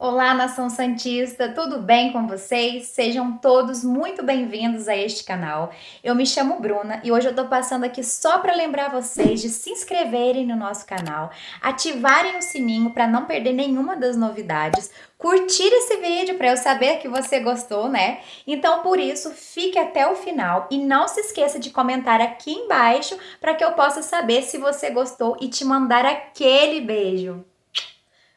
Olá, nação santista, tudo bem com vocês? Sejam todos muito bem-vindos a este canal. Eu me chamo Bruna e hoje eu tô passando aqui só para lembrar vocês de se inscreverem no nosso canal, ativarem o sininho para não perder nenhuma das novidades, curtir esse vídeo para eu saber que você gostou, né? Então, por isso, fique até o final e não se esqueça de comentar aqui embaixo para que eu possa saber se você gostou e te mandar aquele beijo.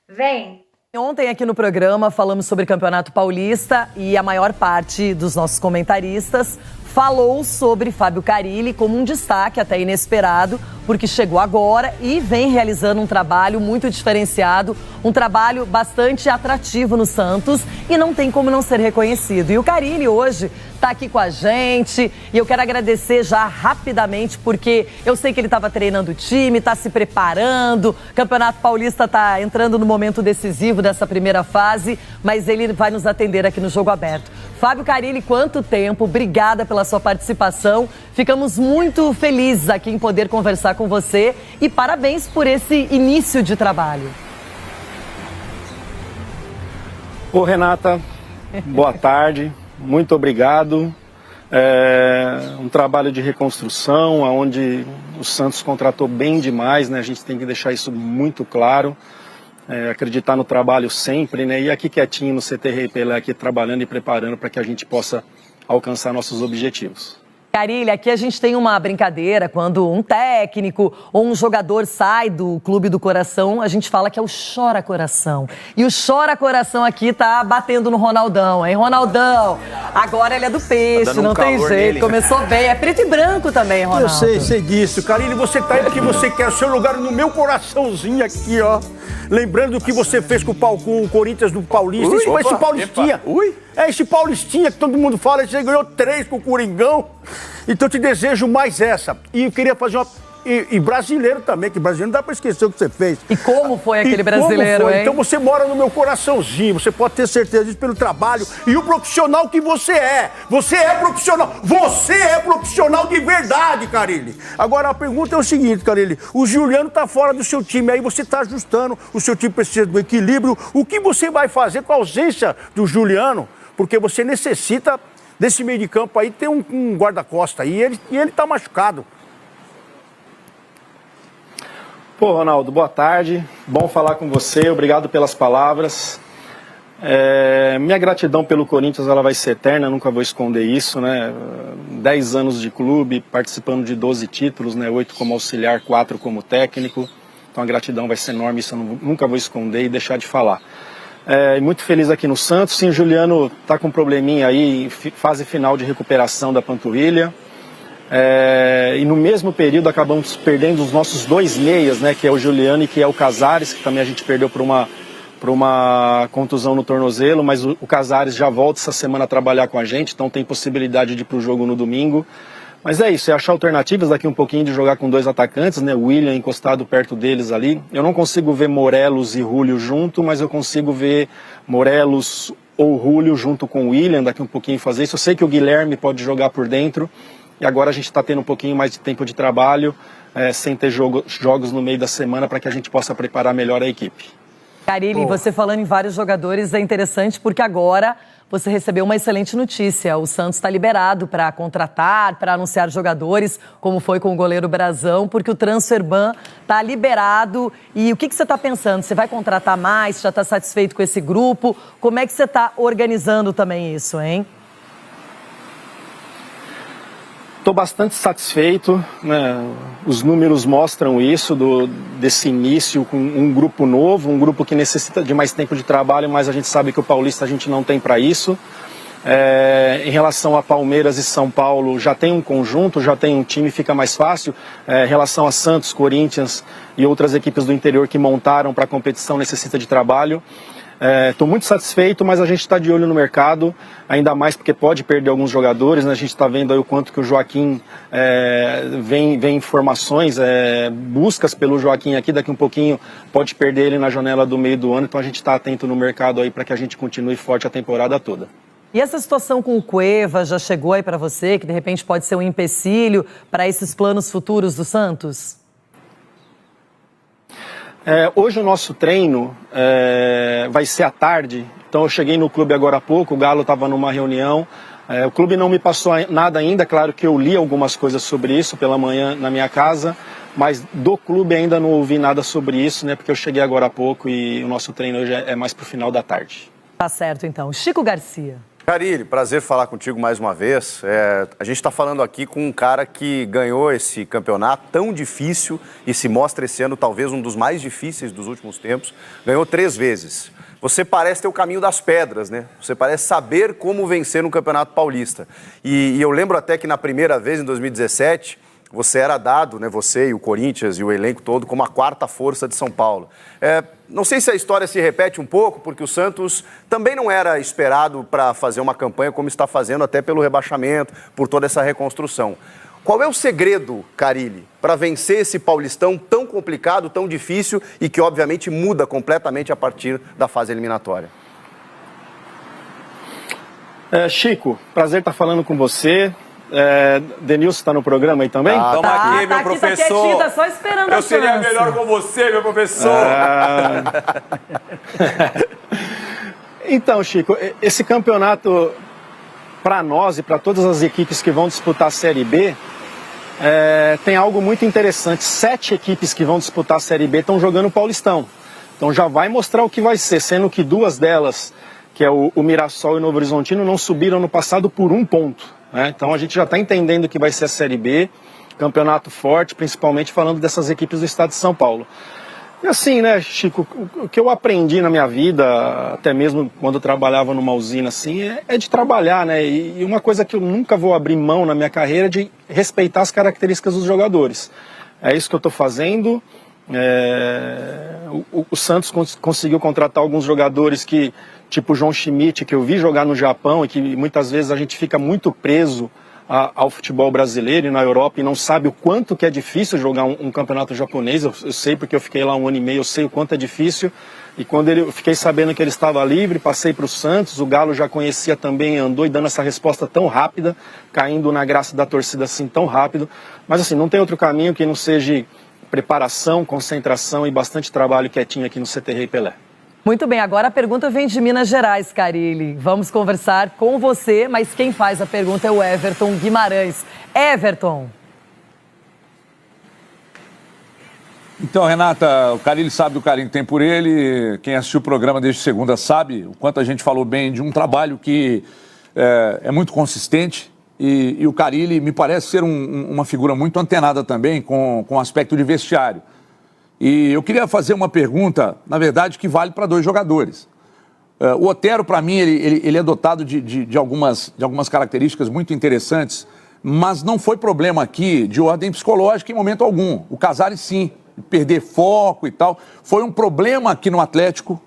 Vem! Ontem aqui no programa falamos sobre Campeonato Paulista e a maior parte dos nossos comentaristas falou sobre Fábio Carille como um destaque até inesperado, porque chegou agora e vem realizando um trabalho muito diferenciado, um trabalho bastante atrativo no Santos e não tem como não ser reconhecido. E o Carille hoje está aqui com a gente e eu quero agradecer já rapidamente, porque eu sei que ele estava treinando o time, está se preparando, o Campeonato Paulista está entrando no momento decisivo dessa primeira fase, mas ele vai nos atender aqui no Jogo Aberto. Fábio Carille, quanto tempo, obrigada pela sua participação, ficamos muito felizes aqui em poder conversar com você e parabéns por esse início de trabalho. Ô Renata, boa tarde. Muito obrigado. Um trabalho de reconstrução, onde o Santos contratou bem demais, né? A gente tem que deixar isso muito claro. Acreditar no trabalho sempre, né? E aqui quietinho no CT Rei Pelé, aqui trabalhando e preparando para que a gente possa alcançar nossos objetivos. Carille, aqui a gente tem uma brincadeira, quando um técnico ou um jogador sai do clube do coração, a gente fala que é o chora-coração. E o chora-coração aqui tá batendo no Ronaldão, hein? Ronaldão, agora ele é do peixe, não tem jeito, nele. Começou bem, é preto e branco também, Ronaldo. Eu sei disso. Carille, você tá aí porque você quer o seu lugar no meu coraçãozinho aqui, ó. Lembrando do que você fez com o Corinthians do Paulista, esse Paulistinha. Esse Paulistinha que todo mundo fala, você ganhou 3 com o Coringão. Então te desejo mais essa. E eu queria fazer uma... E brasileiro também, que brasileiro não dá pra esquecer o que você fez. E como foi aquele brasileiro, hein? Então você mora no meu coraçãozinho, você pode ter certeza disso pelo trabalho e o profissional que você é. Você é profissional. Você é profissional de verdade, Carille. Agora a pergunta é o seguinte, Carille. O Juliano tá fora do seu time, aí você tá ajustando, o seu time precisa do equilíbrio. O que você vai fazer com a ausência do Juliano? Porque você necessita desse meio de campo aí, ter um guarda-costa aí, e ele tá machucado. Pô, Ronaldo, boa tarde. Bom falar com você. Obrigado pelas palavras. Minha gratidão pelo Corinthians, ela vai ser eterna, nunca vou esconder isso, né? 10 anos de clube, participando de 12 títulos, né? 8 como auxiliar, 4 como técnico. Então a gratidão vai ser enorme, isso eu nunca vou esconder e deixar de falar. Muito feliz aqui no Santos. Sim, o Juliano tá com um probleminha aí, fase final de recuperação da panturrilha. E no mesmo período acabamos perdendo os nossos 2 meias, né, que é o Juliano e que é o Casares, que também a gente perdeu por uma contusão no tornozelo, mas o Casares já volta essa semana a trabalhar com a gente, então tem possibilidade de ir para o jogo no domingo. Mas é isso, é achar alternativas daqui um pouquinho de jogar com 2 atacantes, né, o William encostado perto deles ali. Eu não consigo ver Morelos e Julio junto, mas eu consigo ver Morelos ou Julio junto com o William daqui um pouquinho fazer isso. Eu sei que o Guilherme pode jogar por dentro. E agora a gente está tendo um pouquinho mais de tempo de trabalho, sem ter jogos no meio da semana, para que a gente possa preparar melhor a equipe. Carille, você falando em vários jogadores, é interessante porque agora você recebeu uma excelente notícia. O Santos está liberado para contratar, para anunciar jogadores, como foi com o goleiro Brazão, porque o Transfer Ban está liberado. E o que você está pensando? Você vai contratar mais? Já está satisfeito com esse grupo? Como é que você está organizando também isso, hein? Estou bastante satisfeito, né? Os números mostram isso, desse início com um grupo novo, um grupo que necessita de mais tempo de trabalho, mas a gente sabe que o Paulista a gente não tem para isso. Em relação a Palmeiras e São Paulo, já tem um conjunto, já tem um time, fica mais fácil. Em relação a Santos, Corinthians e outras equipes do interior que montaram para a competição, necessita de trabalho. Estou muito satisfeito, mas a gente está de olho no mercado, ainda mais porque pode perder alguns jogadores, né? A gente está vendo aí o quanto que o Joaquim vem informações, buscas pelo Joaquim aqui, daqui um pouquinho pode perder ele na janela do meio do ano, então a gente está atento no mercado aí para que a gente continue forte a temporada toda. E essa situação com o Cueva já chegou aí para você, que de repente pode ser um empecilho para esses planos futuros do Santos? Hoje o nosso treino vai ser à tarde, então eu cheguei no clube agora há pouco, o Galo estava numa reunião, o clube não me passou nada ainda, claro que eu li algumas coisas sobre isso pela manhã na minha casa, mas do clube ainda não ouvi nada sobre isso, né, porque eu cheguei agora há pouco e o nosso treino hoje é mais pro final da tarde. Tá certo então. Chico Garcia. Carille, prazer falar contigo mais uma vez. A gente está falando aqui com um cara que ganhou esse campeonato tão difícil e se mostra esse ano talvez um dos mais difíceis dos últimos tempos. Ganhou 3 vezes. Você parece ter o caminho das pedras, né? Você parece saber como vencer no Campeonato Paulista. E eu lembro até que na primeira vez, em 2017... você era dado, né, você e o Corinthians e o elenco todo, como a 4ª força de São Paulo. Não sei se a história se repete um pouco, porque o Santos também não era esperado para fazer uma campanha como está fazendo, até pelo rebaixamento, por toda essa reconstrução. Qual é o segredo, Carille, para vencer esse Paulistão tão complicado, tão difícil e que, obviamente, muda completamente a partir da fase eliminatória? Chico, prazer estar falando com você. Denilson está no programa aí também? Estamos aqui, meu professor. Tá só esperando eu seria melhor com você, meu professor. Então, Chico, esse campeonato, para nós e para todas as equipes que vão disputar a Série B, tem algo muito interessante. 7 equipes que vão disputar a Série B estão jogando o Paulistão. Então já vai mostrar o que vai ser, sendo que 2 delas, que é o Mirassol e o Novo Horizontino, não subiram no passado por 1 ponto. Então a gente já está entendendo que vai ser a Série B, campeonato forte, principalmente falando dessas equipes do estado de São Paulo. E assim, né, Chico, o que eu aprendi na minha vida, até mesmo quando eu trabalhava numa usina assim, é de trabalhar, né? E uma coisa que eu nunca vou abrir mão na minha carreira é de respeitar as características dos jogadores. É isso que eu estou fazendo. O Santos conseguiu contratar alguns jogadores que, tipo o João Schmidt, que eu vi jogar no Japão e que muitas vezes a gente fica muito preso ao futebol brasileiro e na Europa e não sabe o quanto que é difícil jogar um campeonato japonês. Eu sei porque eu fiquei lá 1 ano e meio, eu sei o quanto é difícil. E quando eu fiquei sabendo que ele estava livre, passei para o Santos, o Galo já conhecia também, andou e dando essa resposta tão rápida, caindo na graça da torcida assim tão rápido. Mas assim, não tem outro caminho que não seja preparação, concentração e bastante trabalho quietinho aqui no CT Rei Pelé. Muito bem, agora a pergunta vem de Minas Gerais, Carille. Vamos conversar com você, mas quem faz a pergunta é o Everton Guimarães. Everton. Então, Renata, o Carille sabe do carinho que tem por ele. Quem assistiu o programa desde segunda sabe o quanto a gente falou bem de um trabalho que é muito consistente. E o Carille me parece ser uma figura muito antenada também com o aspecto de vestiário. E eu queria fazer uma pergunta, na verdade, que vale para 2 jogadores. O Otero, para mim, ele é dotado de algumas características muito interessantes, mas não foi problema aqui de ordem psicológica em momento algum. O Casares, sim, perder foco e tal. Foi um problema aqui no Atlético,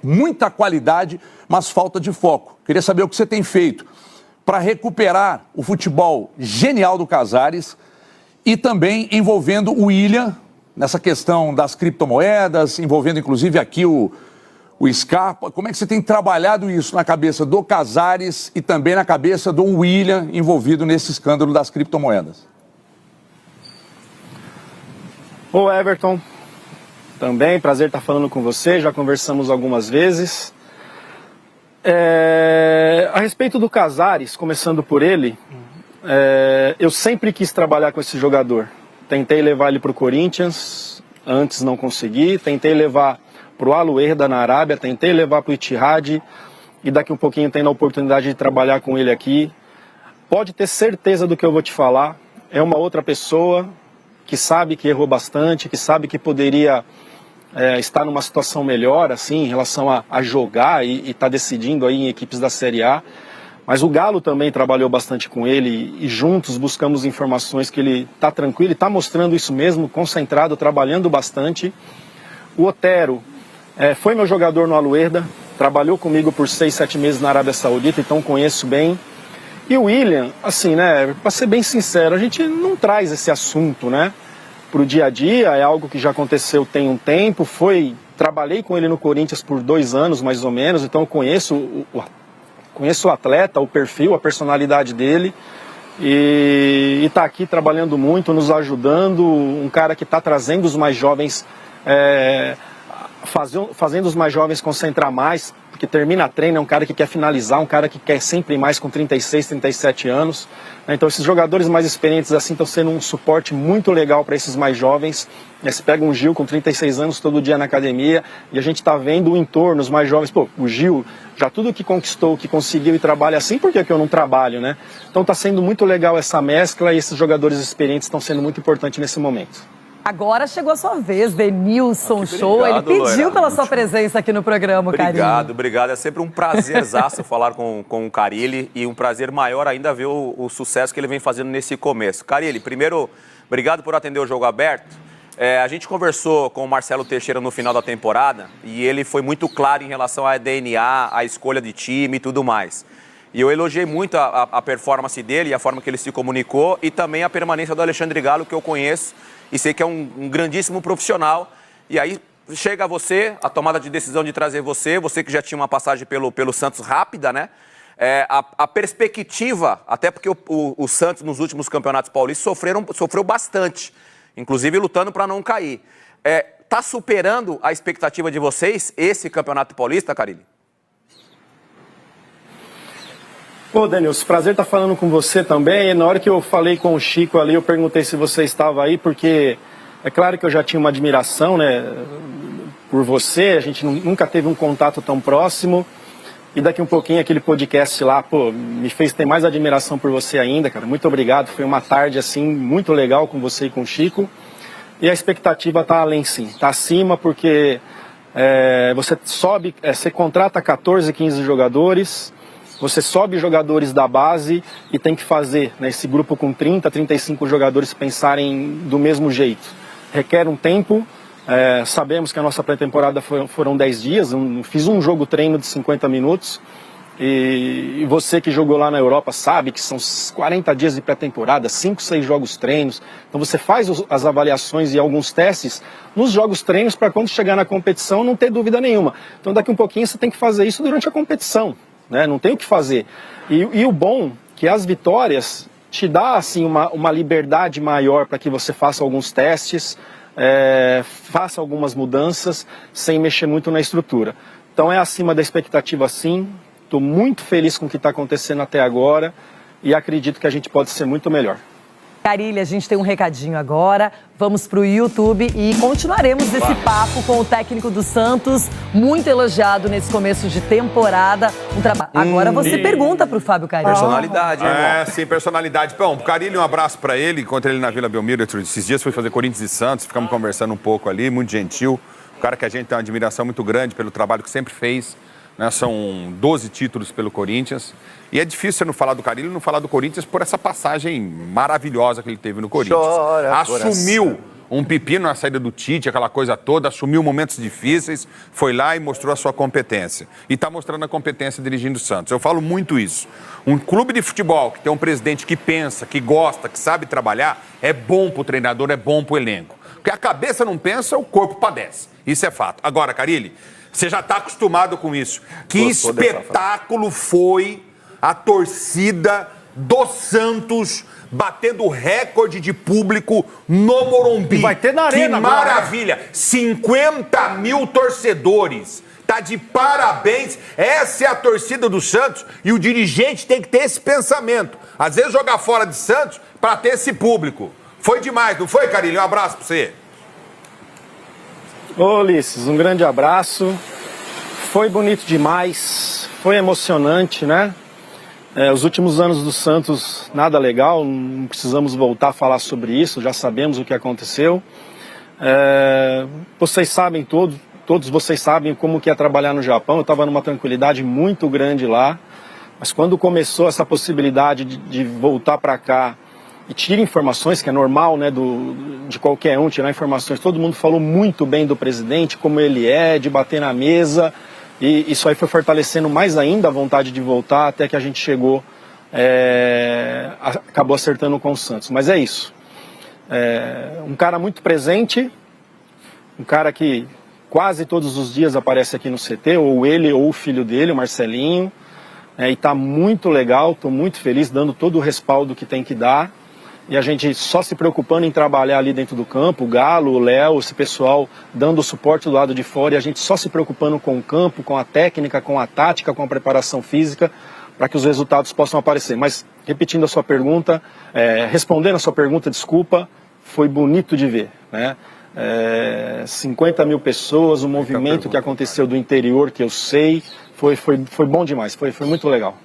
muita qualidade, mas falta de foco. Queria saber o que você tem feito para recuperar o futebol genial do Casares e também envolvendo o William nessa questão das criptomoedas, envolvendo inclusive aqui o Scarpa. Como é que você tem trabalhado isso na cabeça do Casares e também na cabeça do William envolvido nesse escândalo das criptomoedas? Ô Everton, também prazer estar falando com você, já conversamos algumas vezes. A respeito do Casares, começando por ele, eu sempre quis trabalhar com esse jogador. Tentei levar ele para o Corinthians, antes não consegui. Tentei levar para o Al-Werda na Arábia, tentei levar para o Ittihad e daqui um pouquinho tendo a oportunidade de trabalhar com ele aqui. Pode ter certeza do que eu vou te falar. É uma outra pessoa que sabe que errou bastante, que sabe que poderia estar numa situação melhor, assim, em relação a jogar e tá decidindo aí em equipes da Série A. Mas o Galo também trabalhou bastante com ele e juntos buscamos informações que ele tá tranquilo, está mostrando isso mesmo, concentrado, trabalhando bastante. O Otero foi meu jogador no Al-Werda, trabalhou comigo por 6, 7 meses na Arábia Saudita, então conheço bem. E o William, assim, né, para ser bem sincero, a gente não traz esse assunto, né, pro dia a dia, é algo que já aconteceu tem um tempo, trabalhei com ele no Corinthians por 2 anos, mais ou menos, então eu conheço o atleta, o perfil, a personalidade dele, e tá aqui trabalhando muito, nos ajudando, um cara que está trazendo os mais jovens fazendo os mais jovens concentrar mais, porque termina treino, é um cara que quer finalizar, um cara que quer sempre mais com 36, 37 anos. Então esses jogadores mais experientes assim estão sendo um suporte muito legal para esses mais jovens. Você pega um Gil com 36 anos todo dia na academia e a gente está vendo o entorno, os mais jovens. Pô, o Gil, já tudo que conquistou, que conseguiu e trabalha assim, por que eu não trabalho, né? Então está sendo muito legal essa mescla e esses jogadores experientes estão sendo muito importantes nesse momento. Agora chegou a sua vez, Denilson Show. Ele pediu Loera, pela sua presença aqui no programa, Carille. Obrigado. É sempre um prazerzaço falar com o Carille e um prazer maior ainda ver o sucesso que ele vem fazendo nesse começo. Carille, primeiro, obrigado por atender o Jogo Aberto. A gente conversou com o Marcelo Teixeira no final da temporada e ele foi muito claro em relação à DNA, à escolha de time e tudo mais. E eu elogiei muito a performance dele e a forma que ele se comunicou e também a permanência do Alexandre Galo, que eu conheço e sei que é um grandíssimo profissional. E aí chega a você, a tomada de decisão de trazer você que já tinha uma passagem pelo Santos rápida, né? A perspectiva, até porque o Santos nos últimos campeonatos paulistas sofreu bastante, inclusive lutando para não cair. Tá superando a expectativa de vocês esse campeonato paulista, Carille? Pô, Denilson, prazer estar falando com você também. Na hora que eu falei com o Chico ali, eu perguntei se você estava aí, porque é claro que eu já tinha uma admiração, né, por você. A gente nunca teve um contato tão próximo. E daqui um pouquinho aquele podcast lá, pô, me fez ter mais admiração por você ainda, cara. Muito obrigado. Foi uma tarde, assim, muito legal com você e com o Chico. E a expectativa tá além, sim. Tá acima, porque você sobe, você contrata 14, 15 jogadores. Você sobe jogadores da base e tem que fazer, né, esse grupo com 30, 35 jogadores pensarem do mesmo jeito. Requer um tempo, sabemos que a nossa pré-temporada foram 10 dias, fiz um jogo treino de 50 minutos e você que jogou lá na Europa sabe que são 40 dias de pré-temporada, 5, 6 jogos treinos. Então você faz as avaliações e alguns testes nos jogos treinos para quando chegar na competição não ter dúvida nenhuma. Então daqui um pouquinho você tem que fazer isso durante a competição. Né? Não tem o que fazer. E o bom que as vitórias te dá assim, uma liberdade maior para que você faça alguns testes, faça algumas mudanças sem mexer muito na estrutura. Então é acima da expectativa, sim. Estou muito feliz com o que está acontecendo até agora e acredito que a gente pode ser muito melhor. Carille, a gente tem um recadinho agora. Vamos para o YouTube e continuaremos esse papo com o técnico do Santos, muito elogiado nesse começo de temporada. Agora você pergunta para o Fábio Carille. Personalidade, né? Sim, personalidade. Bom, Carille, um abraço para ele. Encontrei ele na Vila Belmiro esses dias, foi fazer Corinthians e Santos, ficamos conversando um pouco ali, muito gentil. Um cara que a gente tem uma admiração muito grande pelo trabalho que sempre fez. Né? São 12 títulos pelo Corinthians. E é difícil você não falar do Carille e não falar do Corinthians por essa passagem maravilhosa que ele teve no Corinthians. Assumiu um pepino na saída do Tite, aquela coisa toda, assumiu momentos difíceis, foi lá e mostrou a sua competência. E está mostrando a competência dirigindo o Santos. Eu falo muito isso. Um clube de futebol que tem um presidente que pensa, que gosta, que sabe trabalhar, é bom para o treinador, é bom para o elenco. Porque a cabeça não pensa, o corpo padece. Isso é fato. Agora, Carille, você já está acostumado com isso. Que espetáculo foi a torcida do Santos batendo recorde de público no Morumbi. E vai ter na arena agora. Que maravilha! 50 mil torcedores. Tá de parabéns. Essa é a torcida do Santos e o dirigente tem que ter esse pensamento. Às vezes jogar fora de Santos para ter esse público. Foi demais, não foi, Carille? Um abraço para você. Ô, Ulisses, um grande abraço. Foi bonito demais, foi emocionante, né? Os últimos anos do Santos, nada legal, não precisamos voltar a falar sobre isso, já sabemos o que aconteceu. Vocês sabem, todos vocês sabem como que é trabalhar no Japão. Eu estava numa tranquilidade muito grande lá, mas quando começou essa possibilidade de voltar para cá e tirar informações, que é normal, né, de qualquer um tirar informações, todo mundo falou muito bem do presidente, como ele é, de bater na mesa. E isso aí foi fortalecendo mais ainda a vontade de voltar, até que a gente chegou, acabou acertando com o Santos. Mas é isso. Um cara muito presente, um cara que quase todos os dias aparece aqui no CT, ou ele ou o filho dele, o Marcelinho. E está muito legal, estou muito feliz, dando todo o respaldo que tem que dar. e a gente só se preocupando em trabalhar ali dentro do campo, o Galo, o Léo, esse pessoal dando o suporte do lado de fora, e a gente só se preocupando com o campo, com a técnica, com a tática, com a preparação física, para que os resultados possam aparecer. Mas, repetindo a sua pergunta, respondendo a sua pergunta, desculpa, foi bonito de ver, né? 50 mil pessoas, o movimento que aconteceu do interior, que eu sei, foi bom demais, foi muito legal.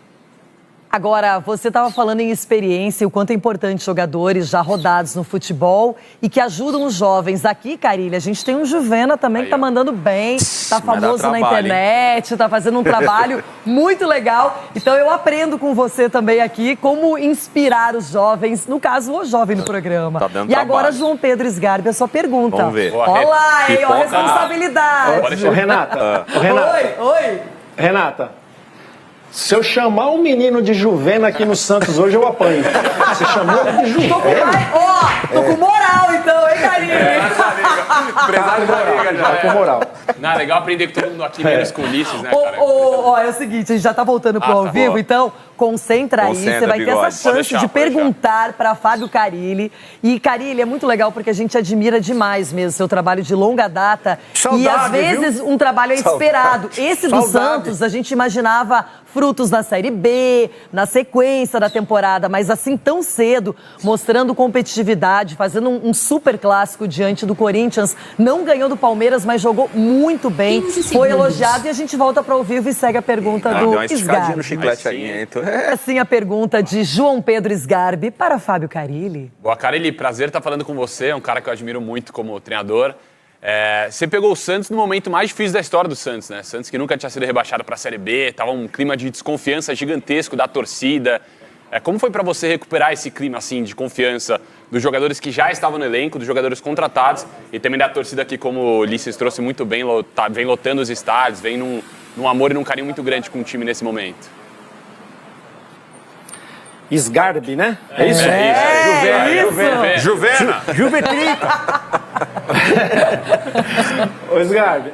Agora, você estava falando em experiência, o quanto é importante jogadores já rodados no futebol e que ajudam os jovens. Aqui, Carilli, a gente tem um Juvena também que tá mandando bem, tá famoso na internet, tá fazendo um trabalho muito legal. Então eu aprendo com você também aqui como inspirar os jovens, no caso, o jovem no programa. Tá dando e agora, trabalho. João Pedro Sgarbi, a sua pergunta. Vamos ver. Olha lá, hein, ó, a Pipoca. responsabilidade. Ô, Renata, Oi. Renata, se eu chamar um menino de Juvena aqui no Santos hoje, eu apanho. Você chamou ele de Juvena? Tô com moral então, hein, Carilli? Empresário da liga já. Tá com moral. Não, é legal aprender com todo mundo aqui, menos com o Ulisses, né, cara? É o seguinte, a gente já tá voltando pro ao vivo, então concentra aí, você vai ter bigode. essa chance de perguntar para Fábio Carilli. E, Carilli, é muito legal porque a gente admira demais mesmo seu trabalho de longa data. Saudade, e às vezes um trabalho é esperado. Esse do Santos, a gente imaginava frutos na Série B, na sequência da temporada, mas assim tão cedo, mostrando competitividade, fazendo um super clássico diante do Corinthians. Não ganhou do Palmeiras, mas jogou muito bem, foi elogiado. E a gente volta para o vivo e segue a pergunta Deu do uma esticadinha Sgarbi. no chiclete aí, então. Assim a pergunta de João Pedro Sgarbi para Fábio Carilli. Boa, Carilli, prazer estar falando com você, é um cara que eu admiro muito como treinador. Você pegou o Santos no momento mais difícil da história do Santos, né? Santos que nunca tinha sido rebaixado para a Série B, tava um clima de desconfiança gigantesco da torcida. Como foi para você recuperar esse clima assim de confiança dos jogadores que já estavam no elenco, dos jogadores contratados e também da torcida que, como o Ulisses trouxe muito bem, vem lotando os estádios, vem num amor e num carinho muito grande com o time nesse momento? Sgarbi, né? É isso? Juvena. Juvetrica. Ô, Sgarbi,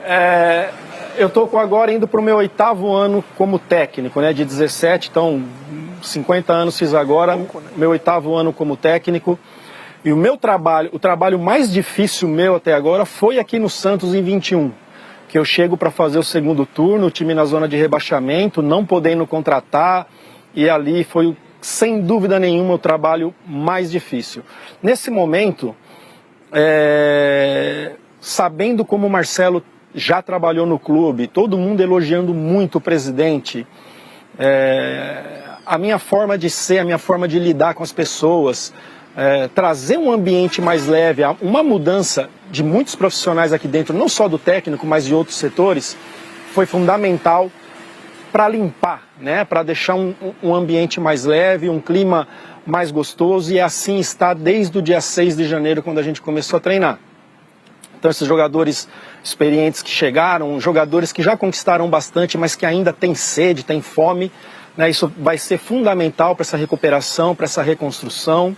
eu tô agora indo pro meu 8º ano como técnico, né? De 17, então 50 anos fiz agora, meu 8º ano como técnico. E o meu trabalho, o trabalho mais difícil meu até agora foi aqui no Santos em 21. Que eu chego para fazer o segundo turno, o time na zona de rebaixamento, não podendo contratar, e ali foi, sem dúvida nenhuma, o trabalho mais difícil. Nesse momento, sabendo como o Marcelo já trabalhou no clube, todo mundo elogiando muito o presidente, a minha forma de ser, a minha forma de lidar com as pessoas, trazer um ambiente mais leve, uma mudança de muitos profissionais aqui dentro, não só do técnico, mas de outros setores, foi fundamental para limpar, né? Para deixar um ambiente mais leve, um clima mais gostoso, e assim está desde o dia 6 de janeiro, quando a gente começou a treinar. Então esses jogadores experientes que chegaram, jogadores que já conquistaram bastante, mas que ainda têm sede, têm fome, né? Isso vai ser fundamental para essa recuperação, para essa reconstrução.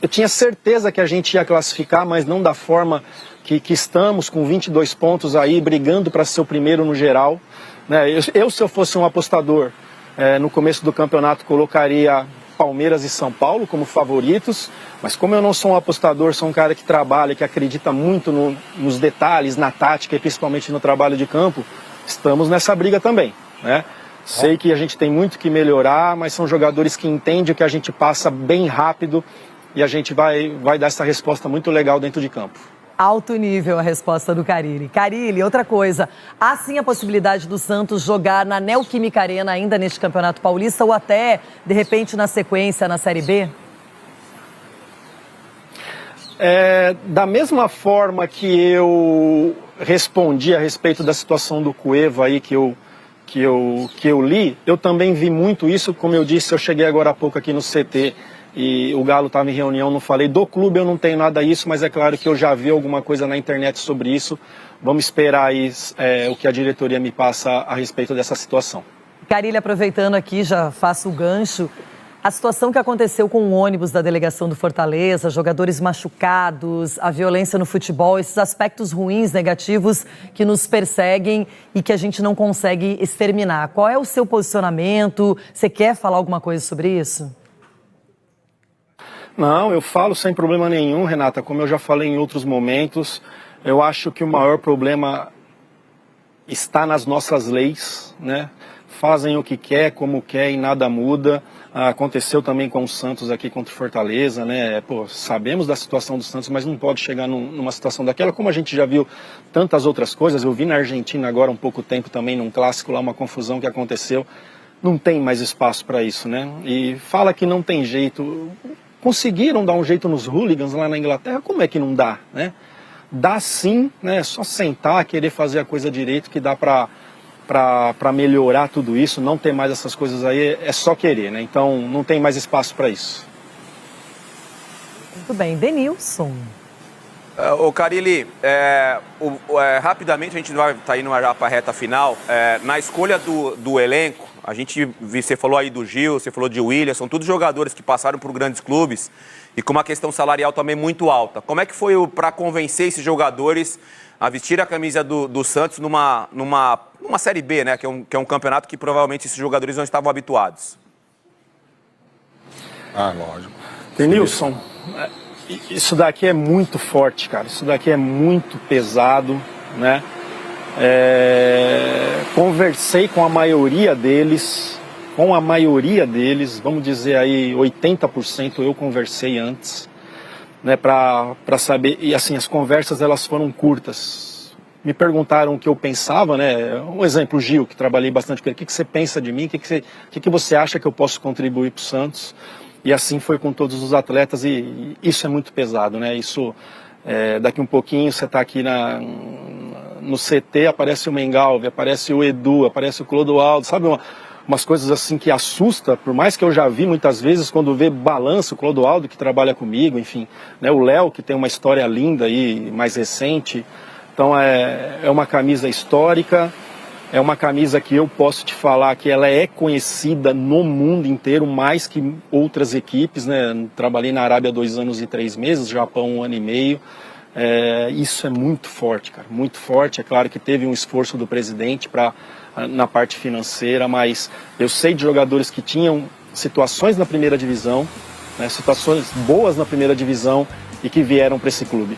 Eu tinha certeza que a gente ia classificar, mas não da forma que estamos, com 22 pontos aí, brigando para ser o primeiro no geral, né? Se eu fosse um apostador, no começo do campeonato colocaria Palmeiras e São Paulo como favoritos, mas como eu não sou um apostador, sou um cara que trabalha, que acredita muito nos detalhes, na tática e principalmente no trabalho de campo, estamos nessa briga também, né? Sei que a gente tem muito que melhorar, mas são jogadores que entendem que a gente passa bem rápido e a gente vai dar essa resposta muito legal dentro de campo. Alto nível a resposta do Carilli. Carilli, outra coisa, há sim a possibilidade do Santos jogar na Neoquímica Arena ainda neste Campeonato Paulista ou até, de repente, na sequência na Série B? Da mesma forma que eu respondi a respeito da situação do Cueva aí que eu li, eu também vi muito isso. Como eu disse, eu cheguei agora há pouco aqui no CT e o Galo estava em reunião, não falei do clube, eu não tenho nada disso, mas é claro que eu já vi alguma coisa na internet sobre isso. Vamos esperar aí o que a diretoria me passa a respeito dessa situação. Carilli, aproveitando aqui, já faço o gancho. A situação que aconteceu com o ônibus da delegação do Fortaleza, jogadores machucados, a violência no futebol, esses aspectos ruins, negativos que nos perseguem e que a gente não consegue exterminar. Qual é o seu posicionamento? Você quer falar alguma coisa sobre isso? Não, eu falo sem problema nenhum, Renata, como eu já falei em outros momentos, eu acho que o maior problema está nas nossas leis, né? Fazem o que quer, como quer e nada muda. Aconteceu também com o Santos aqui contra o Fortaleza, né? Pô, sabemos da situação do Santos, mas não pode chegar numa situação daquela, como a gente já viu tantas outras coisas. Eu vi na Argentina agora há um pouco tempo também, num clássico lá, uma confusão que aconteceu. Não tem mais espaço para isso, né? E fala que não tem jeito. Conseguiram dar um jeito nos hooligans lá na Inglaterra, como é que não dá, né? Dá sim, né? É só sentar, querer fazer a coisa direito que dá para melhorar tudo isso, não ter mais essas coisas aí, é só querer, né? Então não tem mais espaço para isso. Muito bem, Denilson. Ô Carille, rapidamente a gente vai estar indo já para a reta final. Na escolha do elenco, você falou aí do Gil, você falou de William, são todos jogadores que passaram por grandes clubes e com uma questão salarial também muito alta. Como é que foi para convencer esses jogadores a vestir a camisa do Santos numa Série B, né? Que é um campeonato que provavelmente esses jogadores não estavam habituados? Lógico. Denilson, isso daqui é muito forte, cara. Isso daqui é muito pesado, né? Conversei com a maioria deles, vamos dizer aí 80% eu conversei antes, né, para saber, e assim, as conversas elas foram curtas. Me perguntaram o que eu pensava, né? Um exemplo, o Gil, que trabalhei bastante com ele, o que você pensa de mim, o que você acha que eu posso contribuir para o Santos? E assim foi com todos os atletas, e isso é muito pesado, né? Isso, daqui um pouquinho você está aqui no CT, aparece o Mengalve, aparece o Edu, aparece o Clodoaldo, sabe, umas coisas assim que assusta, por mais que eu já vi muitas vezes quando vê balanço, o Clodoaldo que trabalha comigo, enfim, né? O Léo que tem uma história linda aí, mais recente. Então é uma camisa histórica, é uma camisa que eu posso te falar que ela é conhecida no mundo inteiro, mais que outras equipes, né? Trabalhei na Arábia 2 anos e 3 meses, Japão 1 ano e meio. Isso é muito forte, cara, muito forte. É claro que teve um esforço do presidente na parte financeira, mas eu sei de jogadores que tinham situações na primeira divisão, né? Situações boas na primeira divisão e que vieram para esse clube.